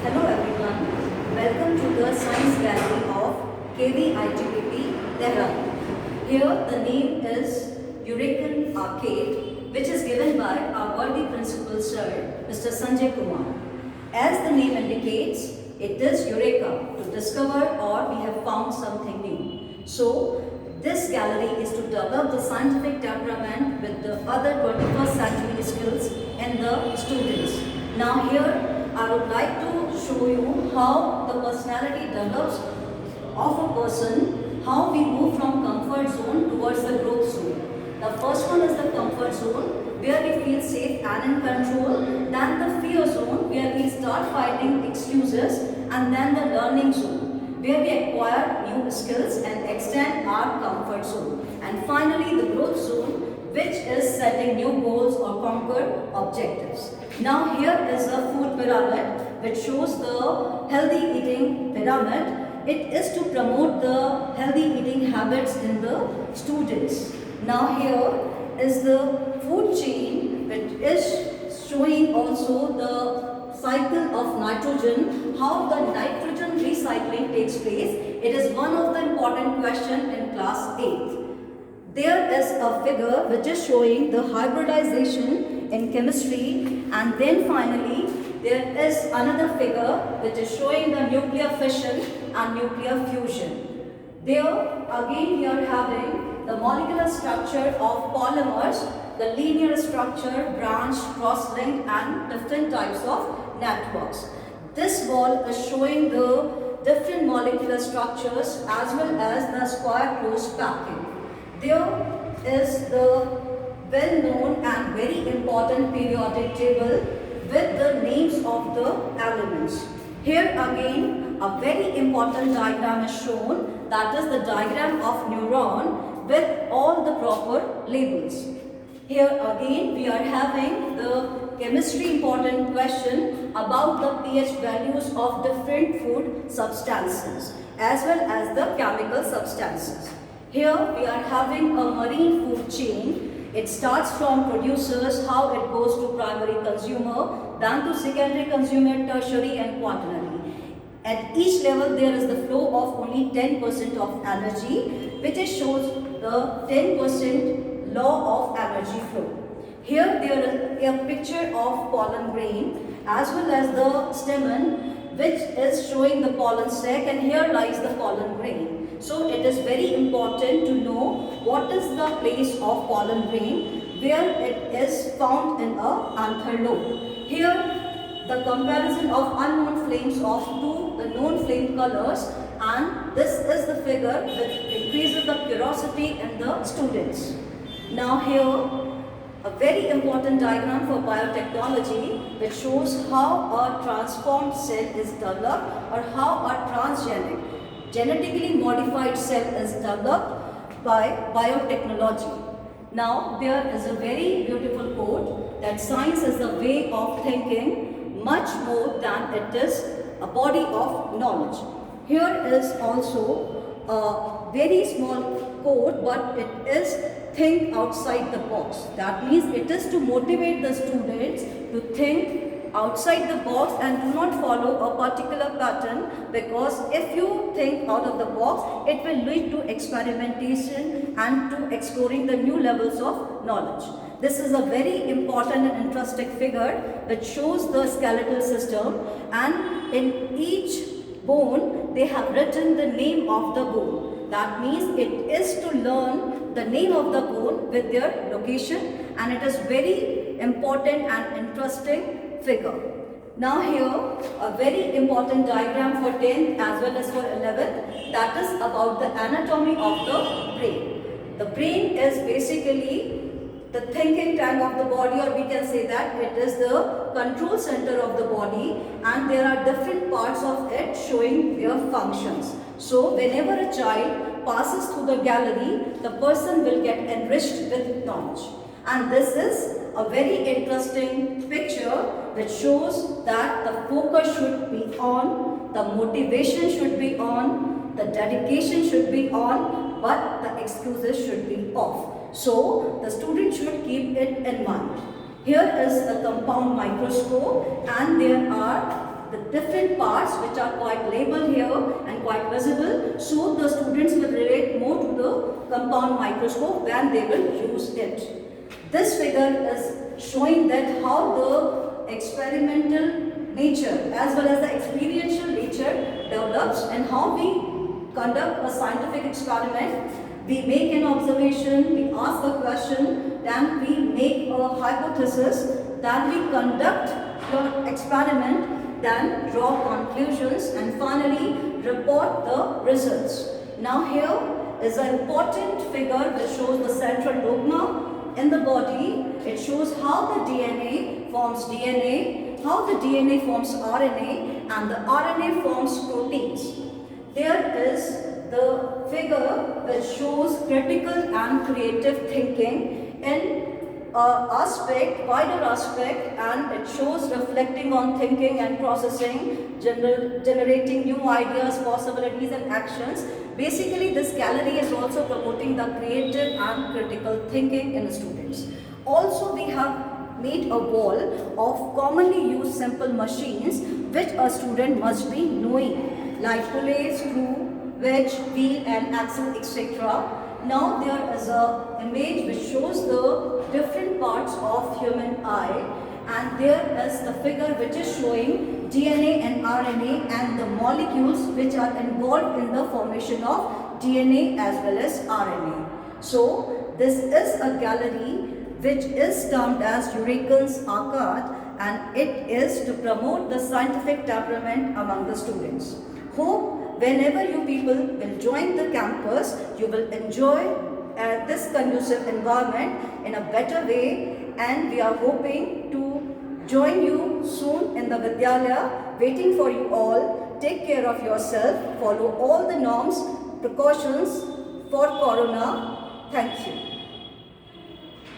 Hello everyone, welcome to the Science Gallery of KVITPP, Tehran. Here the name is Eureka Arcade, which is given by our worthy principal sir, Mr. Sanjay Kumar. As the name indicates, it is Eureka, to discover or we have found something new. So, this gallery is to develop the scientific temperament with the other 21st century skills in the students. Now here, I would like to show you how the personality develops of a person, how we move from comfort zone towards the growth zone. The first one is the comfort zone, where we feel safe and in control. Then the fear zone, where we start finding excuses. And then the learning zone, where we acquire new skills and extend our comfort zone. And finally, the growth zone, which is setting new goals or conquer objectives. Now here is a food pyramid which shows the healthy eating pyramid. It is to promote the healthy eating habits in the students. Now here is the food chain which is showing also the cycle of nitrogen, how the nitrogen recycling takes place. It is one of the important questions in class 8th. There is a figure which is showing the hybridization in chemistry, and then finally there is another figure which is showing the nuclear fission and nuclear fusion. There again we are having the molecular structure of polymers, the linear structure, branch, cross-linked and different types of networks. This wall is showing the different molecular structures as well as the square closed packing. There is the well-known and very important periodic table with the names of the elements. Here again a very important diagram is shown, that is the diagram of neuron with all the proper labels. Here again we are having the chemistry important question about the pH values of different food substances as well as the chemical substances. Here we are having a marine food chain. It starts from producers, how it goes to primary consumer, then to secondary consumer, tertiary and quaternary. At each level there is the flow of only 10% of energy, which shows the 10% law of energy flow. Here there is a picture of pollen grain as well as the stamen, which is showing the pollen sac, and here lies the pollen grain. So it is very important to know what is the place of pollen grain, where it is found in a anther lobe. Here the comparison of unknown flames of two the known flame colors, and this is the figure which increases the curiosity in the students. Now here a very important diagram for biotechnology which shows how a transformed cell is developed or how a genetically modified cell is developed by biotechnology. Now there is a very beautiful quote that science is the way of thinking much more than it is a body of knowledge. Here is also a very small quote, but it is think outside the box. That means it is to motivate the students to think outside the box and do not follow a particular pattern, because if you think out of the box, it will lead to experimentation and to exploring the new levels of knowledge. This is a very important and interesting figure which shows the skeletal system, and in each bone they have written the name of the bone. That means it is to learn the name of the bone with their location, and it is very important and interesting figure. Now here a very important diagram for 10th as well as for 11th, that is about the anatomy of the brain. The brain is basically the thinking tank of the body, or we can say that it is the control center of the body, and there are different parts of it showing their functions. So whenever a child passes through the gallery, the person will get enriched with knowledge. And this is a very interesting picture which shows that the focus should be on, the motivation should be on, the dedication should be on, but the excuses should be off. So the student should keep it in mind. Here is a compound microscope, and there are the different parts which are quite labeled here and quite visible, so the students will relate more to the compound microscope when they will use it. This figure is showing that how the experimental nature as well as the experiential nature develops and how we conduct a scientific experiment. We make an observation, we ask a question, then we make a hypothesis, then we conduct the experiment, then draw conclusions and finally report the results. Now here is an important figure which shows the central dogma in the body. It shows how the DNA forms DNA, how the DNA forms RNA and the RNA forms proteins. There is the figure which shows critical and creative thinking in wider aspect, and it shows reflecting on thinking and processing, generating new ideas, possibilities and actions. Basically, this gallery is also promoting the creative and critical thinking in students. Also, we have made a wall of commonly used simple machines which a student must be knowing, like pulley, screw, wedge, wheel and axle, etc. Now there is a image which shows the different parts of human eye, and there is the figure which is showing DNA and RNA and the molecules which are involved in the formation of DNA as well as RNA. So this is a gallery which is termed as Eurekan's Arcade, and it is to promote the scientific temperament among the students. Hope whenever you people will join the campus, you will enjoy this conducive environment in a better way, and we are hoping to join you soon in the Vidyalaya, waiting for you all. Take care of yourself, follow all the norms, precautions for Corona. Thank you.